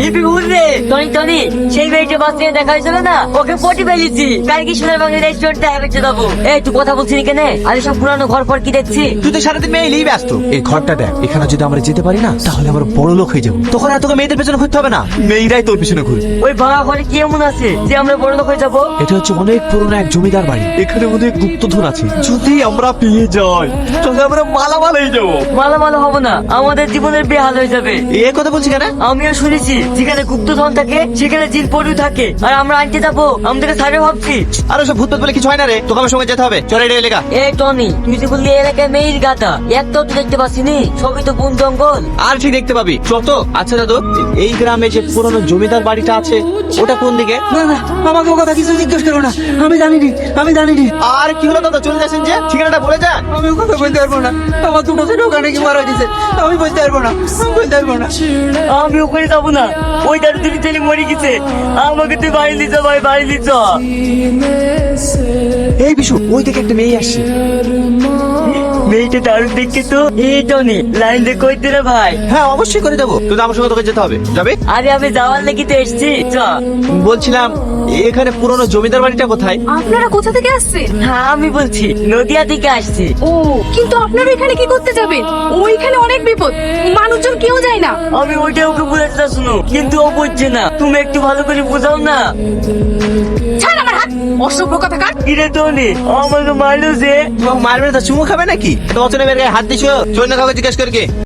Hippie ঘুরবে Tony Tony সেই মেয়েটা বাস নিয়ে দেখা হয়েছিল না, ওকে পটি ফেলেছি। কালকে সোনার বাংলা রেস্টুরেন্টে হেঁটে যাবো। এই তুই কথা বলছিস কেন? আরে সব পুরানো ঘর পর কি দেখছি? তুই তো সারাদিন মেয়েই ব্যস্ত। এই ঘরটা দেখ, এখানে যদি আমরা যেতে পারি না তাহলে আমরা বড় লোক হয়ে যাবো। তখন আর তোকে মেয়েদের পেছনে ঘুরতে হবে না, মেয়েরাই তোর পেছনে ঘুরবে। ওই ভাঙা ঘরে কি এমন আছে যে আমরা বড় লোক হয়ে যাবো? এটা হচ্ছে অনেক পুরনো এক জমিদার বাড়ি, এখানে অনেক গুপ্তধন আছে। যদি আমরা পেয়ে যাই তাহলে আমরা মালামাল হয়ে যাবো। মালামাল হবো না, আমাদের জীবনের বেহাল হয়ে যাবে। এ কথা বলছি কেন? আমিও শুনেছি যেখানে গুপ্তধন থাকে সেখানে জিন পড়ু থাকে, আর আমরা আনতে যাবো আমাদেরকে সারে ভাবছি। আর ওসব ভূত বলে কিছু হয় না রে, তোকে আমার সঙ্গে যেতে হবে। চলে রে লেগা। এই টনি, তুই যে বললি এলাকায় মেয়ের গাদা, একটাও তো দেখতে পাচ্ছিনি, সবই তো বন জঙ্গল। আর ঠিক দেখতে পাবি চত। আচ্ছা দাদু, এই গ্রামে যে পুরনো জমিদার বাড়িটা আছে ওটা কোন দিকে? না না, আমাকে ও কথা কিছু জিজ্ঞেস করো না, আমি জানিনি, আমি জানিনি। আর কি হলো দাদা, চলে যাচ্ছেন যে? ঠিকানাটা বলে যান। আমি ও কথা বলতে পারবো না, আমার দুটো ছেলে ওখানে কি মারা দিছে, আমি বলতে পারবো না, আমি বলতে পারবো না। আমি ওখানে যাবো না, ওই দাদু তুমি ছেলে মরে গেছে, আমাকে তুই বাড়ি নিয়ে যা ভাই, বাড়ি নিয়ে যা। এই বিশু, ওই দিকে একটা মেয়ে আসছে। মেয়েটা দারুণ দেখছে তো। এই টনি, লাইন দিয়ে কইতে রে ভাই। হ্যাঁ অবশ্যই করে যাবো, কিন্তু আমার সঙ্গে তোকে যেতে হবে। যাবে? আরে আমি যাওয়ার লেগে তো এসছি, চ। বলছিলাম এখানে পুরনো জমিদার বাড়িটা কোথায়? আপনারা কোথা থেকে আসছেন? হ্যাঁ আমি বলছি নদিয়া থেকে আসছি। ও, কিন্তু আপনারা এখানে কি করতে যাবেন? ওইখানে অনেক বিপদ, মানুষজন কেউ যায় না। আমি ওইটা ওকে বুঝাতে শুনো, কিন্তু ও বুঝছে না। তুমি একটু ভালো করে বোঝাও না। ছাড় আমার হাত, অসভ্য কথাকার। কিরে টনি, আমাকে মারলো যে। তোমাকে মারবে না তো চুমু খাবে নাকি? তো অচনে বের গায়ে হাত দিছো, চন্য কাউকে জিজ্ঞেস করে কি?